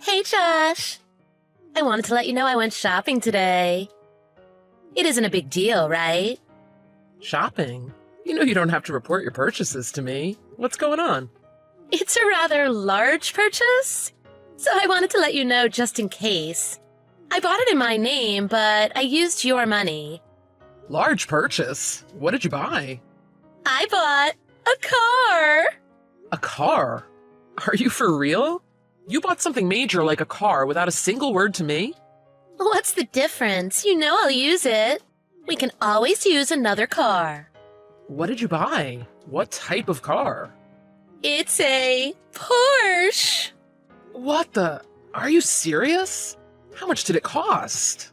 Hey, Josh. I wanted to let you know I went shopping today. It isn't a big deal, right? Shopping? You know you don't have to report your purchases to me. What's going on? It's a rather large purchase, so I wanted to let you know just in case. I bought it in my name, but I used your money. Large purchase? What did you buy? I bought a car! A car? Are you for real? You bought something major like a car without a single word to me? What's the difference? You know I'll use it. We can always use another car. What did you buy? What type of car? It's a Porsche! What the? Are you serious? How much did it cost?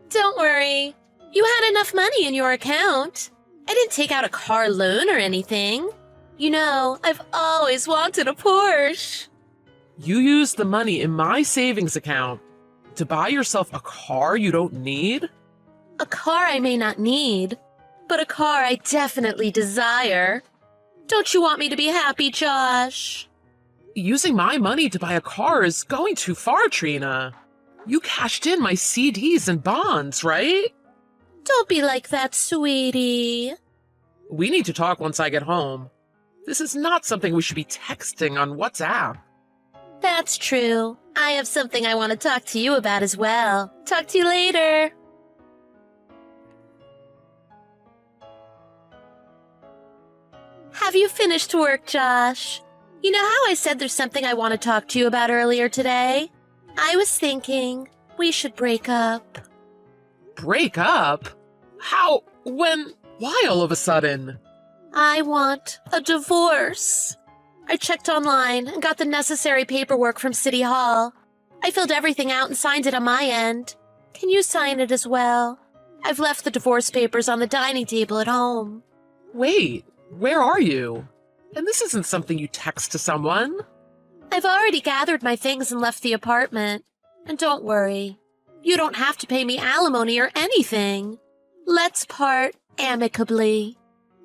Don't worry. You had enough money in your account. I didn't take out a car loan or anything. You know, I've always wanted a Porsche. You used the money in my savings account to buy yourself a car you don't need? A car I may not need, but a car I definitely desire. Don't you want me to be happy, Josh? Using my money to buy a car is going too far, Trina. You cashed in my CDs and bonds, right? Don't be like that, sweetie. We need to talk once I get home. This is not something we should be texting on WhatsApp. That's true. I have something I want to talk to you about as well. Talk to you later. Have you finished work, Josh? You know how I said there's something I want to talk to you about earlier today? I was thinking we should break up. Break up? How? When? Why all of a sudden? I want a divorce. I checked online and got the necessary paperwork from City Hall. I filled everything out and signed it on my end. Can you sign it as well? I've left the divorce papers on the dining table at home. Wait, where are you? And this isn't something you text to someone. I've already gathered my things and left the apartment. And don't worry, you don't have to pay me alimony or anything. Let's part amicably.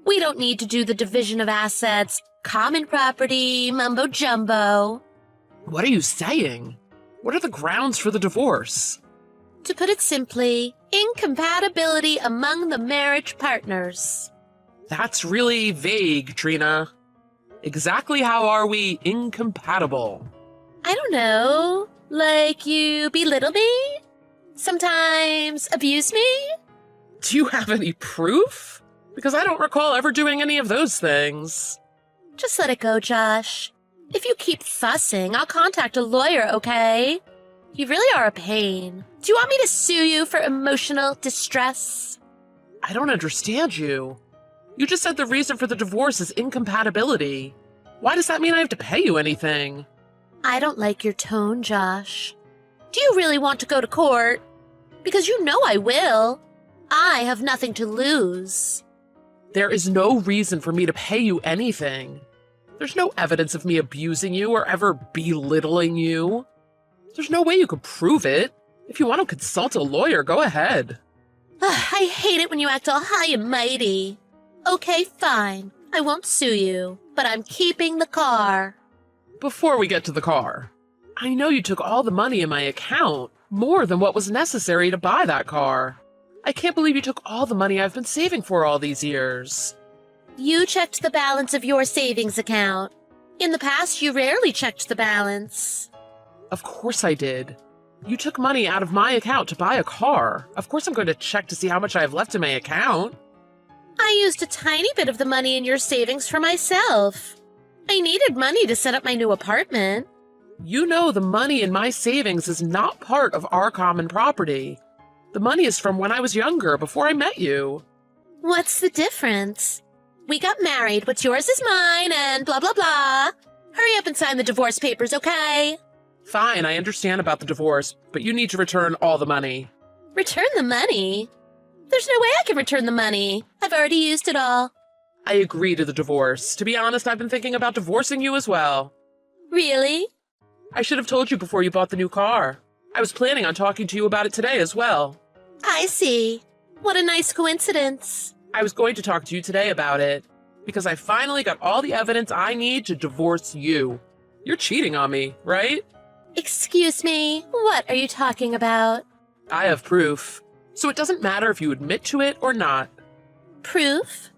We don't need to do the division of assets, common property, mumbo-jumbo. What are you saying? What are the grounds for the divorce? To put it simply, incompatibility among the marriage partners. That's really vague, Trina. Exactly how are we incompatible? I don't know. Like you belittle me? Sometimes abuse me? Do you have any proof? Because I don't recall ever doing any of those things. Just let it go, Josh. If you keep fussing, I'll contact a lawyer, okay? You really are a pain. Do you want me to sue you for emotional distress? I don't understand you. You just said the reason for the divorce is incompatibility. Why does that mean I have to pay you anything? I don't like your tone, Josh. Do you really want to go to court? Because you know I will. I have nothing to lose. There is no reason for me to pay you anything. There's no evidence of me abusing you or ever belittling you. There's no way you could prove it. If you want to consult a lawyer, go ahead. I hate it when you act all high and mighty. Okay, fine. I won't sue you, but I'm keeping the car. Before we get to the car, I know you took all the money in my account, more than what was necessary to buy that car. I can't believe you took all the money I've been saving for all these years. You checked the balance of your savings account. In the past, you rarely checked the balance. Of course I did. You took money out of my account to buy a car. Of course I'm going to check to see how much I have left in my account. I used a tiny bit of the money in your savings for myself. I needed money to set up my new apartment. You know the money in my savings is not part of our common property. The money is from when I was younger, before I met you. What's the difference? We got married, what's yours is mine, and blah, blah, blah. Hurry up and sign the divorce papers, okay? Fine, I understand about the divorce, but you need to return all the money. Return the money? There's no way I can return the money. I've already used it all. I agree to the divorce. To be honest, I've been thinking about divorcing you as well. Really? I should have told you before you bought the new car. I was planning on talking to you about it today as well. I see. What a nice coincidence. I was going to talk to you today about it, because I finally got all the evidence I need to divorce you. You're cheating on me, right? Excuse me, what are you talking about? I have proof, so it doesn't matter if you admit to it or not. Proof?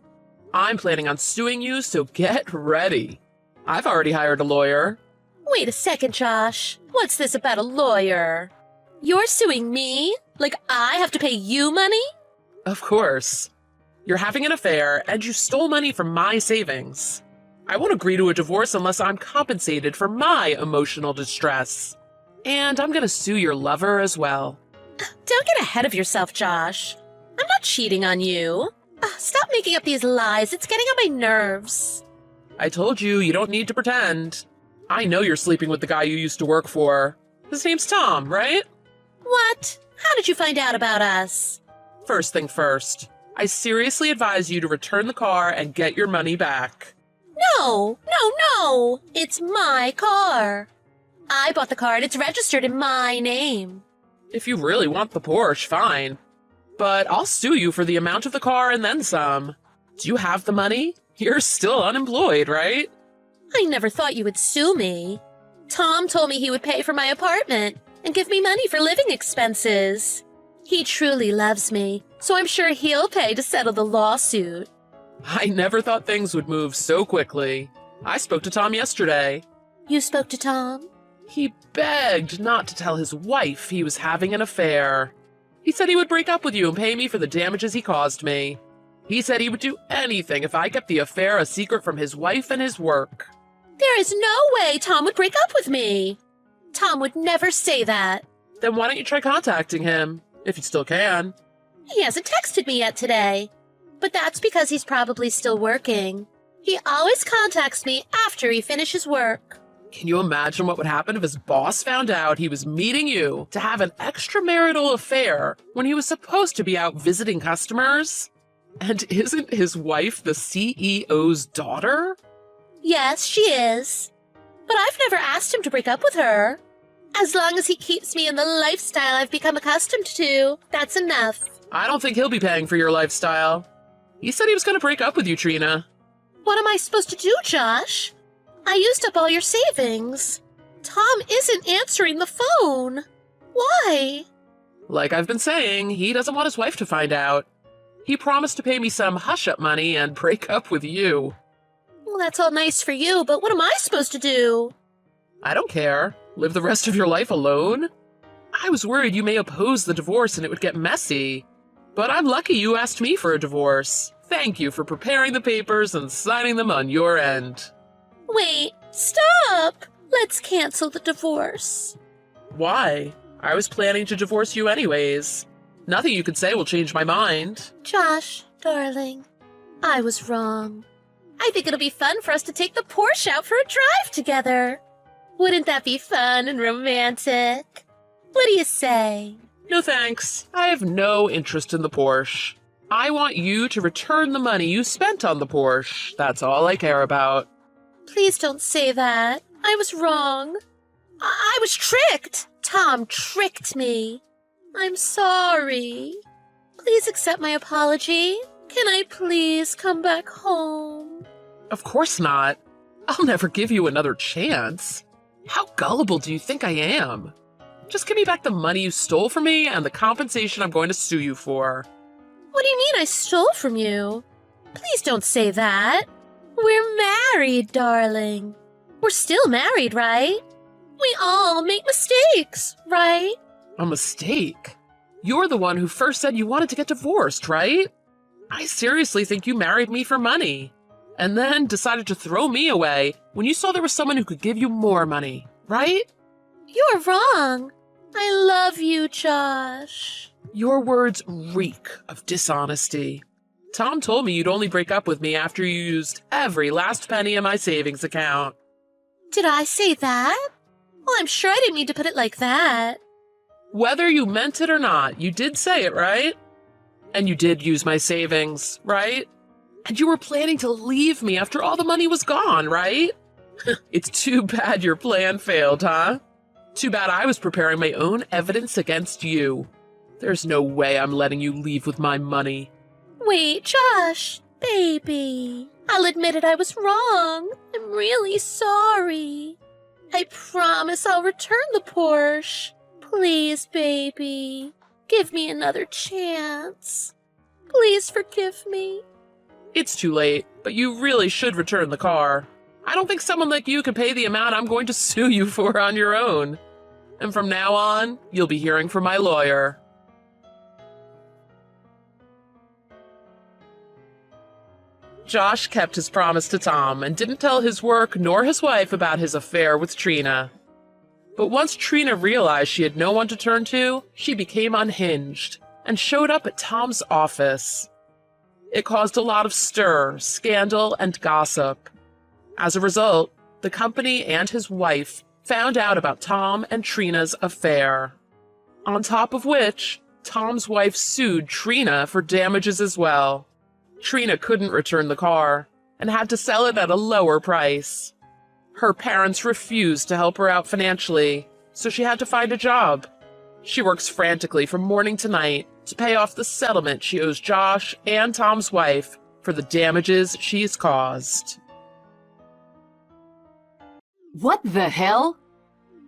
I'm planning on suing you, so get ready. I've already hired a lawyer. Wait a second, Josh. What's this about a lawyer? You're suing me? Like I have to pay you money? Of course. You're having an affair, and you stole money from my savings. I won't agree to a divorce unless I'm compensated for my emotional distress. And I'm gonna sue your lover as well. Don't get ahead of yourself, Josh. I'm not cheating on you. Stop making up these lies. It's getting on my nerves. I told you, you don't need to pretend. I know you're sleeping with the guy you used to work for. His name's Tom, right? What? How did you find out about us? First thing first, I seriously advise you to return the car and get your money back. No! It's my car. I bought the car and it's registered in my name. If you really want the Porsche, fine. But I'll sue you for the amount of the car and then some. Do you have the money? You're still unemployed, right? I never thought you would sue me. Tom told me he would pay for my apartment and give me money for living expenses. He truly loves me, so I'm sure he'll pay to settle the lawsuit. I never thought things would move so quickly. I spoke to Tom yesterday. You spoke to Tom? He begged not to tell his wife he was having an affair. He said he would break up with you and pay me for the damages he caused me. He said he would do anything if I kept the affair a secret from his wife and his work. There is no way Tom would break up with me. Tom would never say that. Then why don't you try contacting him, if you still can? He hasn't texted me yet today. But that's because he's probably still working. He always contacts me after he finishes work. Can you imagine what would happen if his boss found out he was meeting you to have an extramarital affair when he was supposed to be out visiting customers? And isn't his wife the CEO's daughter? Yes, she is. But I've never asked him to break up with her. As long as he keeps me in the lifestyle I've become accustomed to, that's enough. I don't think he'll be paying for your lifestyle. He said he was going to break up with you, Trina. What am I supposed to do, Josh? I used up all your savings. Tom isn't answering the phone. Why? Like I've been saying, he doesn't want his wife to find out. He promised to pay me some hush-up money and break up with you. Well, that's all nice for you, but what am I supposed to do? I don't care. Live the rest of your life alone? I was worried you may oppose the divorce and it would get messy. But I'm lucky you asked me for a divorce. Thank you for preparing the papers and signing them on your end. Wait, stop! Let's cancel the divorce. Why? I was planning to divorce you anyways. Nothing you could say will change my mind. Josh, darling, I was wrong. I think it'll be fun for us to take the Porsche out for a drive together. Wouldn't that be fun and romantic? What do you say? No thanks. I have no interest in the Porsche. I want you to return the money you spent on the Porsche. That's all I care about. Please don't say that. I was wrong. I was tricked. Tom tricked me. I'm sorry. Please accept my apology. Can I please come back home? Of course not. I'll never give you another chance. How gullible do you think I am? Just give me back the money you stole from me and the compensation I'm going to sue you for. What do you mean I stole from you? Please don't say that. We're married, darling. We're still married, right? We all make mistakes, right? A mistake? You're the one who first said you wanted to get divorced, right? I seriously think you married me for money. And then decided to throw me away when you saw there was someone who could give you more money, right? You're wrong. I love you, Josh. Your words reek of dishonesty. Tom told me you'd only break up with me after you used every last penny in my savings account. Did I say that? Well, I'm sure I didn't mean to put it like that. Whether you meant it or not, you did say it, right? And you did use my savings, right? And you were planning to leave me after all the money was gone, right? It's too bad your plan failed, huh? Too bad I was preparing my own evidence against you. There's no way I'm letting you leave with my money. Wait, Josh, baby. I'll admit it, I was wrong. I'm really sorry. I promise I'll return the Porsche. Please, baby. Give me another chance. Please forgive me. It's too late, but you really should return the car. I don't think someone like you can pay the amount I'm going to sue you for on your own. And from now on, you'll be hearing from my lawyer. Josh kept his promise to Tom and didn't tell his work nor his wife about his affair with Trina. But once Trina realized she had no one to turn to, she became unhinged and showed up at Tom's office. It caused a lot of stir, scandal, and gossip. As a result, the company and his wife found out about Tom and Trina's affair. On top of which, Tom's wife sued Trina for damages as well. Trina couldn't return the car and had to sell it at a lower price. Her parents refused to help her out financially, so she had to find a job. She works frantically from morning to night to pay off the settlement she owes Josh and Tom's wife for the damages she's caused. What the hell?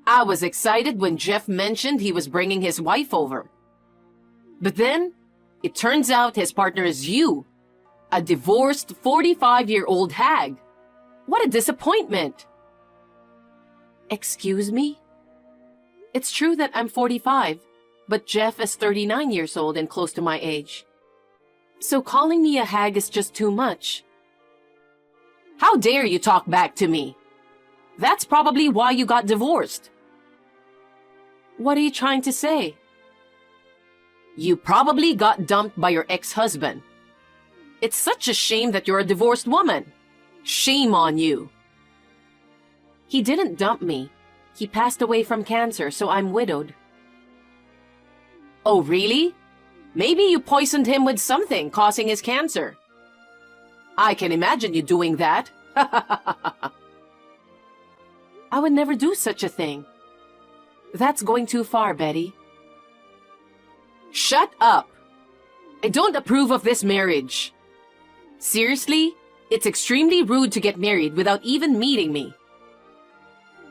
I was excited when Jeff mentioned he was bringing his wife over. But then, it turns out his partner is you, a divorced 45-year-old hag. What a disappointment. Excuse me? It's true that I'm 45, but Jeff is 39 years old and close to my age. So calling me a hag is just too much. How dare you talk back to me? That's probably why you got divorced. What are you trying to say? You probably got dumped by your ex-husband. It's such a shame that you're a divorced woman. Shame on you. He didn't dump me. He passed away from cancer, so I'm widowed. Oh, really? Maybe you poisoned him with something causing his cancer. I can imagine you doing that. I would never do such a thing. That's going too far, Betty. Shut up. I don't approve of this marriage. Seriously, it's extremely rude to get married without even meeting me.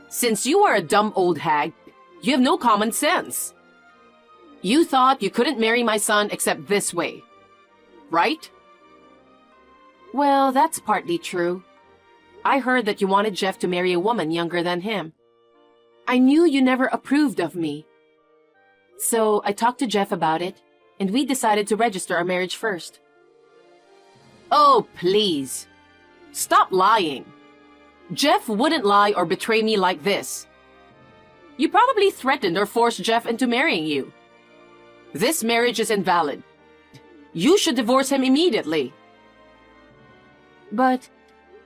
Since you are a dumb old hag, you have no common sense. You thought you couldn't marry my son except this way, right? Well, that's partly true. I heard that you wanted Jeff to marry a woman younger than him. I knew you never approved of me. So I talked to Jeff about it, and we decided to register our marriage first. Oh, please. Stop lying. Jeff wouldn't lie or betray me like this. You probably threatened or forced Jeff into marrying you. This marriage is invalid. You should divorce him immediately. But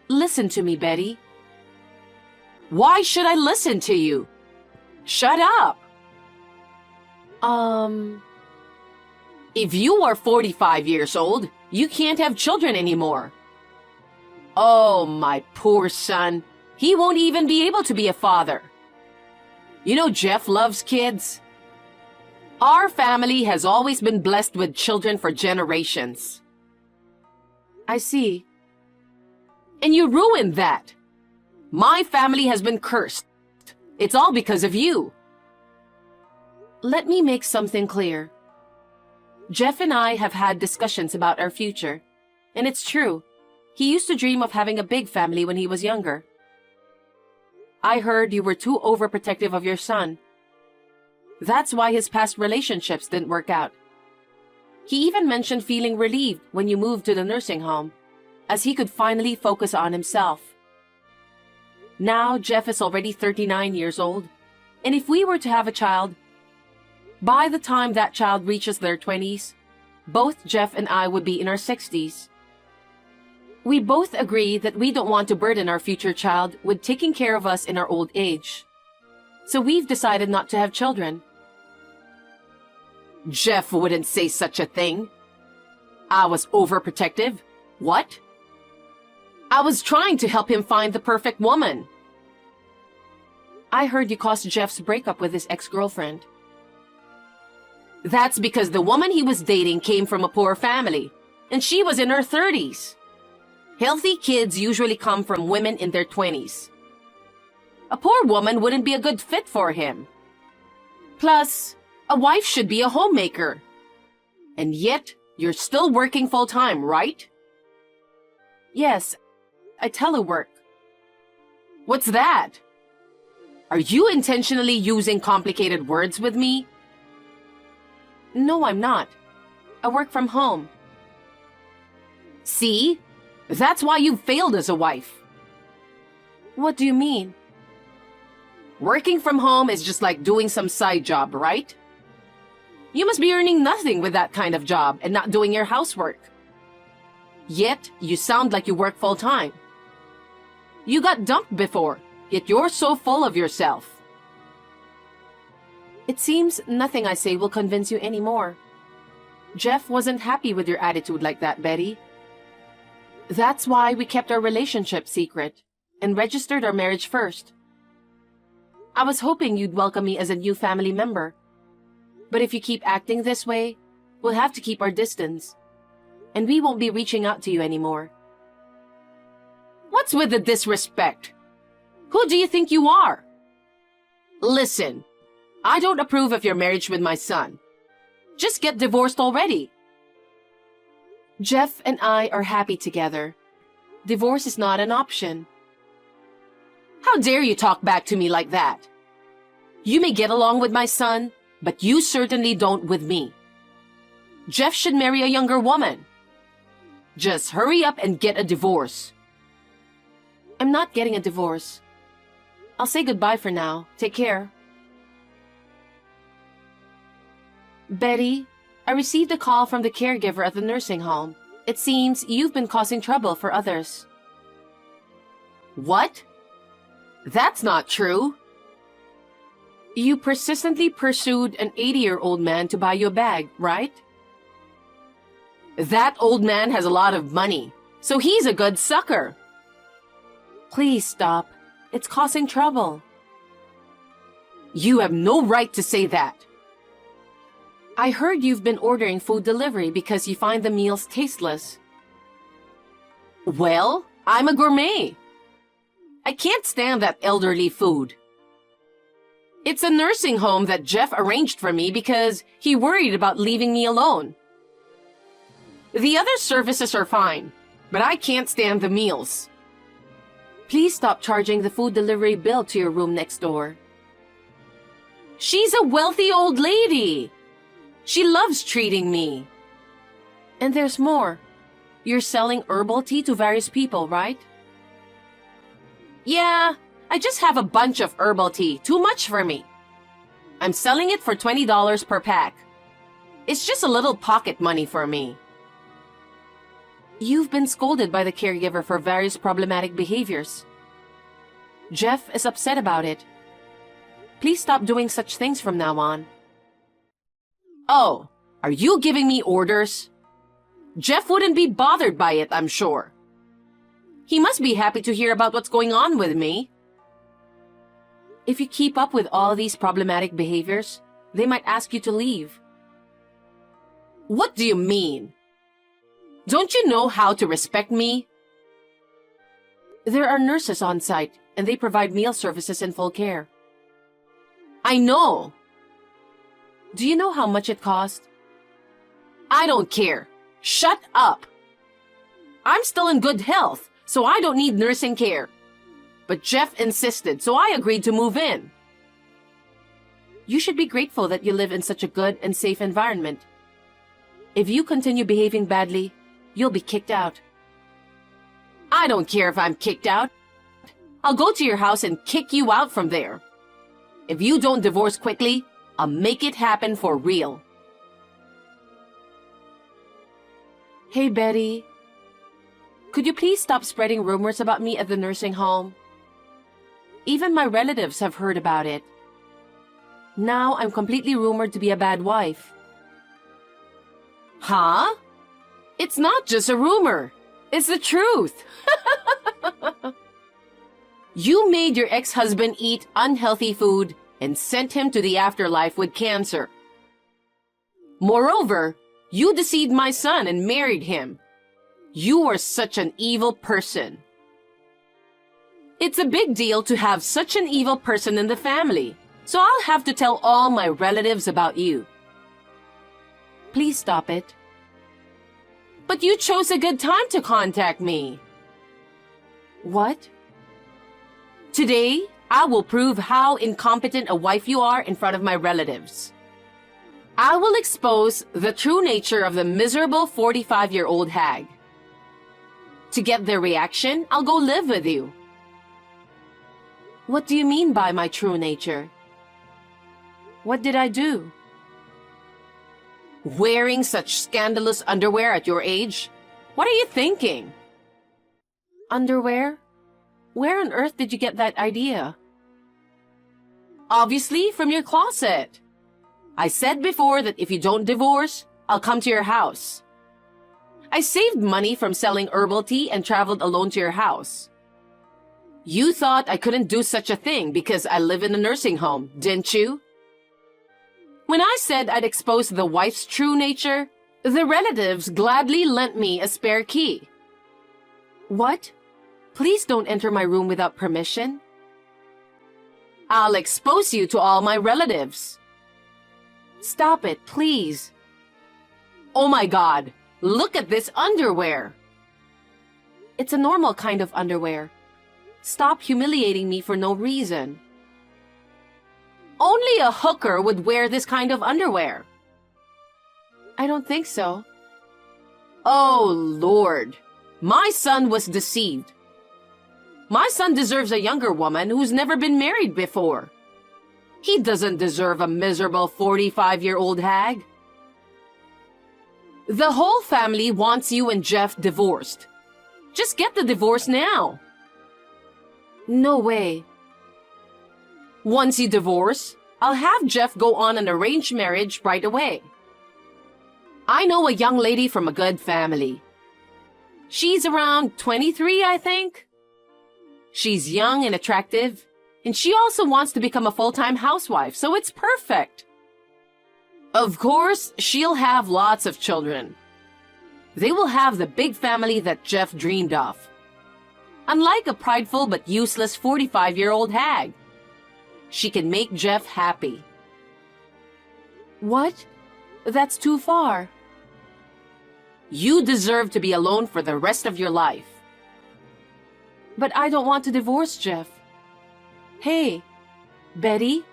listen to me, Betty. Why should I listen to you? Shut up. If you are 45 years old, you can't have children anymore. Oh, my poor son. He won't even be able to be a father. You know Jeff loves kids. Our family has always been blessed with children for generations. I see. And you ruined that. My family has been cursed. It's all because of you. Let me make something clear. Jeff and I have had discussions about our future, and it's true. He used to dream of having a big family when he was younger. I heard you were too overprotective of your son. That's why his past relationships didn't work out. He even mentioned feeling relieved when you moved to the nursing home, as he could finally focus on himself. Now Jeff is already 39 years old, and if we were to have a child, by the time that child reaches their 20s, both Jeff and I would be in our 60s. We both agree that we don't want to burden our future child with taking care of us in our old age. So we've decided not to have children. Jeff wouldn't say such a thing. I was overprotective. What? I was trying to help him find the perfect woman. I heard you caused Jeff's breakup with his ex-girlfriend. That's because the woman he was dating came from a poor family, and she was in her 30s. Healthy kids usually come from women in their 20s. A poor woman wouldn't be a good fit for him. Plus, a wife should be a homemaker. And yet, you're still working full-time, right? Yes, I telework. What's that? Are you intentionally using complicated words with me? No, I'm not. I work from home. See? That's why you failed as a wife. What do you mean? Working from home is just like doing some side job, right? You must be earning nothing with that kind of job and not doing your housework. Yet, you sound like you work full-time. You got dumped before, yet you're so full of yourself. It seems nothing I say will convince you anymore. Jeff wasn't happy with your attitude like that, Betty. That's why we kept our relationship secret and registered our marriage first. I was hoping you'd welcome me as a new family member. But if you keep acting this way, we'll have to keep our distance. And we won't be reaching out to you anymore. What's with the disrespect? Who do you think you are? Listen, I don't approve of your marriage with my son. Just get divorced already. Jeff and I are happy together. Divorce is not an option. How dare you talk back to me like that? You may get along with my son, but you certainly don't with me. Jeff should marry a younger woman. Just hurry up and get a divorce. I'm not getting a divorce. I'll say goodbye for now. Take care. Betty, I received a call from the caregiver at the nursing home. It seems you've been causing trouble for others. What? That's not true. You persistently pursued an 80-year-old man to buy you a bag, right? That old man has a lot of money, so he's a good sucker. Please stop. It's causing trouble. You have no right to say that. I heard you've been ordering food delivery because you find the meals tasteless. Well, I'm a gourmet. I can't stand that elderly food. It's a nursing home that Jeff arranged for me because he worried about leaving me alone. The other services are fine, but I can't stand the meals. Please stop charging the food delivery bill to your room next door. She's a wealthy old lady. She loves treating me. And there's more. You're selling herbal tea to various people, right? Yeah, I just have a bunch of herbal tea. Too much for me. I'm selling it for $20 per pack. It's just a little pocket money for me. You've been scolded by the caregiver for various problematic behaviors. Jeff is upset about it. Please stop doing such things from now on. Oh, are you giving me orders? Jeff wouldn't be bothered by it, I'm sure. He must be happy to hear about what's going on with me. If you keep up with all these problematic behaviors, they might ask you to leave. What do you mean? Don't you know how to respect me? There are nurses on site, and they provide meal services and full care. I know. Do you know how much it costs? I don't care. Shut up. I'm still in good health, so I don't need nursing care. But Jeff insisted, so I agreed to move in. You should be grateful that you live in such a good and safe environment. If you continue behaving badly, you'll be kicked out. I don't care if I'm kicked out. I'll go to your house and kick you out from there. If you don't divorce quickly, I'll make it happen for real. Hey, Betty. Could you please stop spreading rumors about me at the nursing home? Even my relatives have heard about it. Now I'm completely rumored to be a bad wife. Huh? It's not just a rumor. It's the truth. You made your ex-husband eat unhealthy food and sent him to the afterlife with cancer. Moreover, you deceived my son and married him. You are such an evil person. It's a big deal to have such an evil person in the family, so I'll have to tell all my relatives about you. Please stop it. But you chose a good time to contact me. What? Today, I will prove how incompetent a wife you are in front of my relatives. I will expose the true nature of the miserable 45-year-old hag. To get their reaction, I'll go live with you. What do you mean by my true nature? What did I do? Wearing such scandalous underwear at your age? What are you thinking? Underwear? Where on earth did you get that idea? Obviously, from your closet. I said before that if you don't divorce, I'll come to your house. I saved money from selling herbal tea and traveled alone to your house. You thought I couldn't do such a thing because I live in a nursing home, didn't you? When I said I'd expose the wife's true nature, the relatives gladly lent me a spare key. What? Please don't enter my room without permission. I'll expose you to all my relatives. Stop it, please. Oh my God, look at this underwear. It's a normal kind of underwear. Stop humiliating me for no reason. Only a hooker would wear this kind of underwear. I don't think so. Oh, Lord. My son was deceived. My son deserves a younger woman who's never been married before. He doesn't deserve a miserable 45-year-old hag. The whole family wants you and Jeff divorced. Just get the divorce now. No way. Once you divorce, I'll have Jeff go on an arranged marriage right away. I know a young lady from a good family. She's around 23, I think. She's young and attractive, and she also wants to become a full-time housewife, so it's perfect. Of course, she'll have lots of children. They will have the big family that Jeff dreamed of. Unlike a prideful but useless 45-year-old hag, she can make Jeff happy. What? That's too far. You deserve to be alone for the rest of your life. But I don't want to divorce Jeff. Hey, Betty?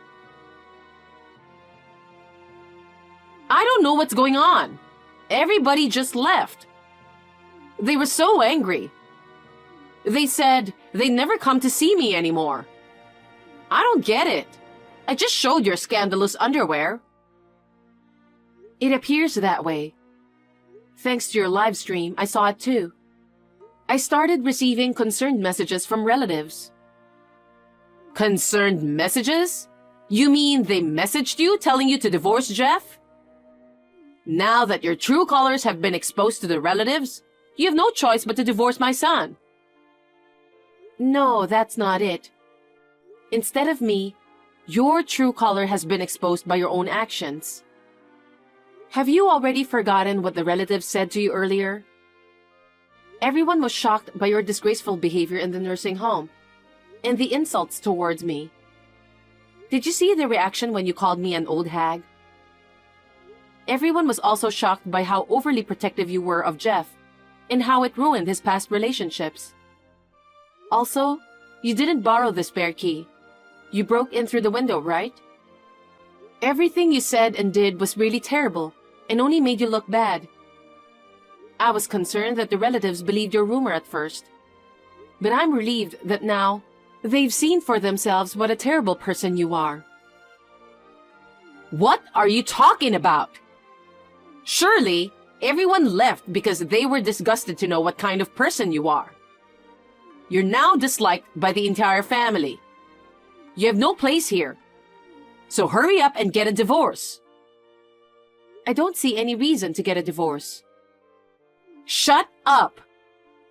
I don't know what's going on. Everybody just left. They were so angry. They said they'd never come to see me anymore. I don't get it. I just showed your scandalous underwear. It appears that way. Thanks to your live stream, I saw it too. I started receiving concerned messages from relatives. Concerned messages? You mean they messaged you telling you to divorce Jeff? Now that your true colors have been exposed to the relatives, you have no choice but to divorce my son. No, that's not it. Instead of me, your true color has been exposed by your own actions. Have you already forgotten what the relatives said to you earlier? Everyone was shocked by your disgraceful behavior in the nursing home and the insults towards me. Did you see the reaction when you called me an old hag? Everyone was also shocked by how overly protective you were of Jeff and how it ruined his past relationships. Also, you didn't borrow the spare key. You broke in through the window, right? Everything you said and did was really terrible and only made you look bad. I was concerned that the relatives believed your rumor at first. But I'm relieved that now they've seen for themselves what a terrible person you are. What are you talking about? Surely, everyone left because they were disgusted to know what kind of person you are. You're now disliked by the entire family. You have no place here. So hurry up and get a divorce. I don't see any reason to get a divorce. Shut up!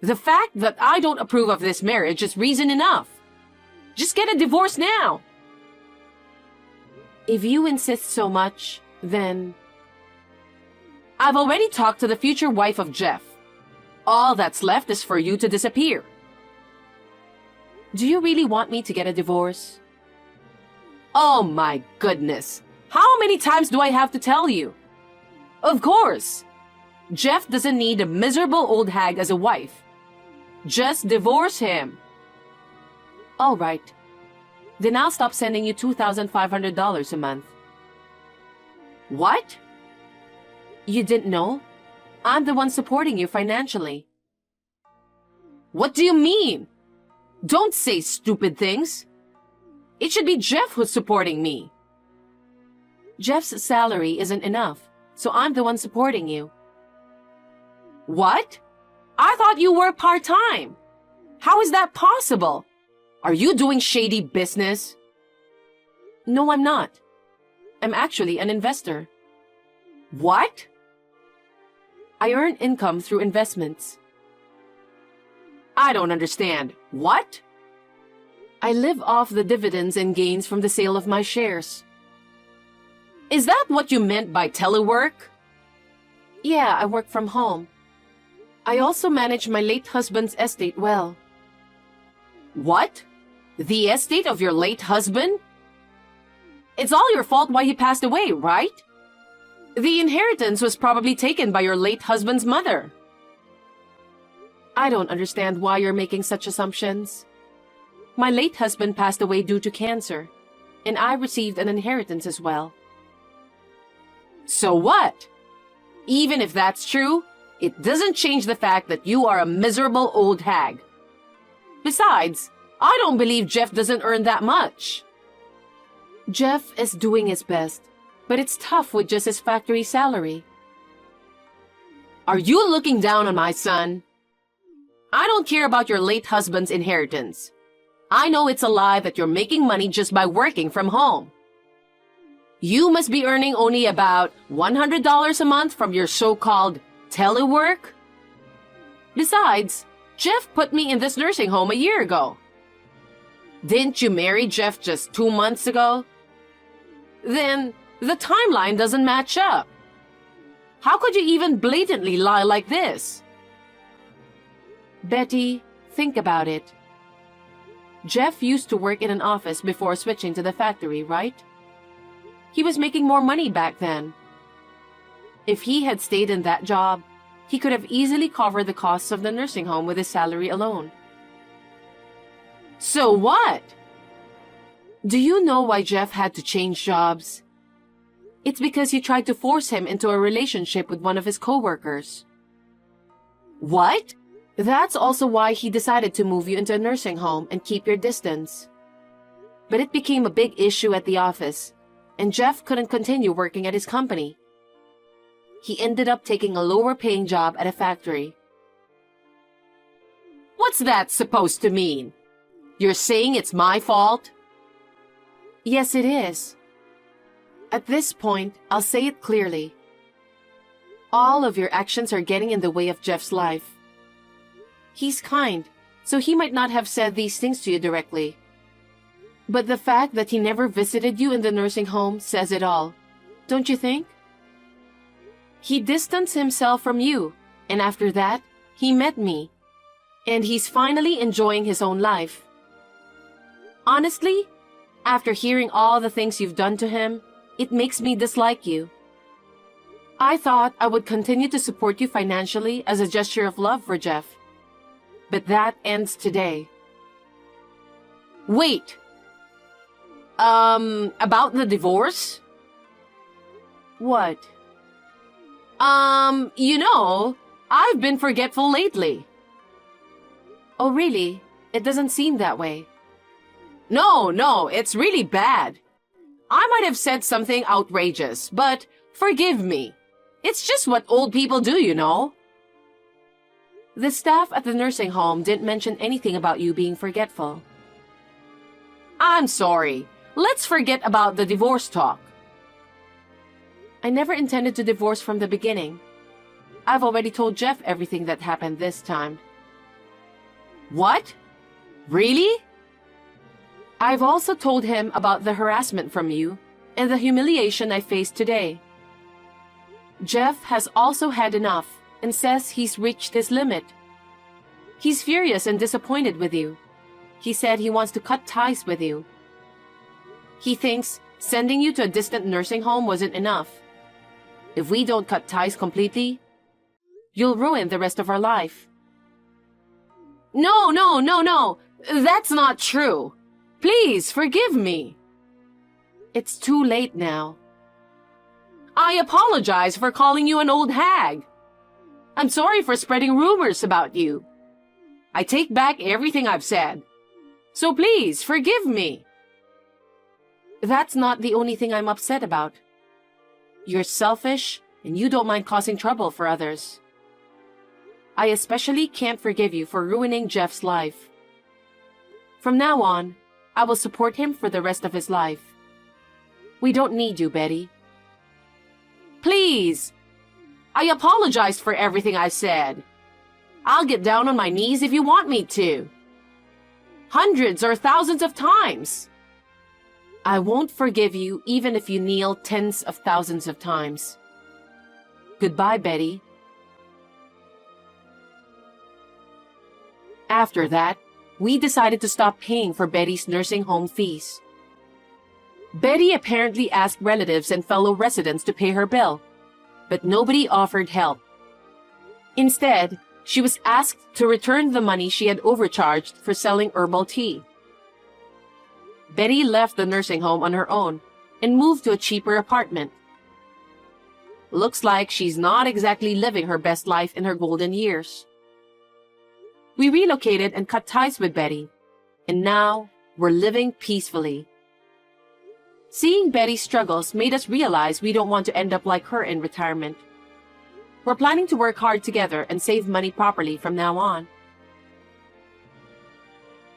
The fact that I don't approve of this marriage is reason enough. Just get a divorce now. If you insist so much, then... I've already talked to the future wife of Jeff. All that's left is for you to disappear. Do you really want me to get a divorce? Oh my goodness. How many times do I have to tell you? Of course. Jeff doesn't need a miserable old hag as a wife. Just divorce him. All right. Then I'll stop sending you $2,500 a month. What? You didn't know? I'm the one supporting you financially. What do you mean? Don't say stupid things. It should be Jeff who's supporting me. Jeff's salary isn't enough, so I'm the one supporting you. What? I thought you were part-time. How is that possible? Are you doing shady business? No, I'm not. I'm actually an investor. What? I earn income through investments. I don't understand. What? I live off the dividends and gains from the sale of my shares. Is that what you meant by telework? Yeah, I work from home. I also manage my late husband's estate well. What? The estate of your late husband? It's all your fault why he passed away, right? The inheritance was probably taken by your late husband's mother. I don't understand why you're making such assumptions. My late husband passed away due to cancer, and I received an inheritance as well. So what? Even if that's true, it doesn't change the fact that you are a miserable old hag. Besides, I don't believe Jeff doesn't earn that much. Jeff is doing his best, but it's tough with just his factory salary. Are you looking down on my son? I don't care about your late husband's inheritance. I know it's a lie that you're making money just by working from home. You must be earning only about $100 a month from your so-called telework. Besides, Jeff put me in this nursing home a year ago. Didn't you marry Jeff just 2 months ago? Then the timeline doesn't match up. How could you even blatantly lie like this? Betty, think about it. Jeff used to work in an office before switching to the factory, right? He was making more money back then. If he had stayed in that job, he could have easily covered the costs of the nursing home with his salary alone. So what? Do you know why Jeff had to change jobs? It's because you tried to force him into a relationship with one of his coworkers. What? That's also why he decided to move you into a nursing home and keep your distance. But it became a big issue at the office, and Jeff couldn't continue working at his company. He ended up taking a lower-paying job at a factory. What's that supposed to mean? You're saying it's my fault? Yes, it is. At this point, I'll say it clearly. All of your actions are getting in the way of Jeff's life. He's kind, so he might not have said these things to you directly. But the fact that he never visited you in the nursing home says it all, don't you think? He distanced himself from you, and after that, he met me. And he's finally enjoying his own life. Honestly, after hearing all the things you've done to him, it makes me dislike you. I thought I would continue to support you financially as a gesture of love for Jeff. But that ends today. Wait. About the divorce? What? I've been forgetful lately. Oh, really? It doesn't seem that way. No, it's really bad. I might have said something outrageous, but forgive me. It's just what old people do, you know. The staff at the nursing home didn't mention anything about you being forgetful. I'm sorry. Let's forget about the divorce talk. I never intended to divorce from the beginning. I've already told Jeff everything that happened this time. What? Really? I've also told him about the harassment from you and the humiliation I faced today. Jeff has also had enough and says he's reached his limit. He's furious and disappointed with you. He said he wants to cut ties with you. He thinks sending you to a distant nursing home wasn't enough. If we don't cut ties completely, you'll ruin the rest of our life. No. That's not true. Please forgive me. It's too late now. I apologize for calling you an old hag. I'm sorry for spreading rumors about you. I take back everything I've said. So please forgive me. That's not the only thing I'm upset about. You're selfish and you don't mind causing trouble for others. I especially can't forgive you for ruining Jeff's life. From now on, I will support him for the rest of his life. We don't need you, Betty. Please! I apologized for everything I said. I'll get down on my knees if you want me to. Hundreds or thousands of times. I won't forgive you even if you kneel tens of thousands of times. Goodbye, Betty. After that, we decided to stop paying for Betty's nursing home fees. Betty apparently asked relatives and fellow residents to pay her bill, but nobody offered help. Instead, she was asked to return the money she had overcharged for selling herbal tea. Betty left the nursing home on her own and moved to a cheaper apartment. Looks like she's not exactly living her best life in her golden years. We relocated and cut ties with Betty, and now we're living peacefully. Seeing Betty's struggles made us realize we don't want to end up like her in retirement. We're planning to work hard together and save money properly from now on.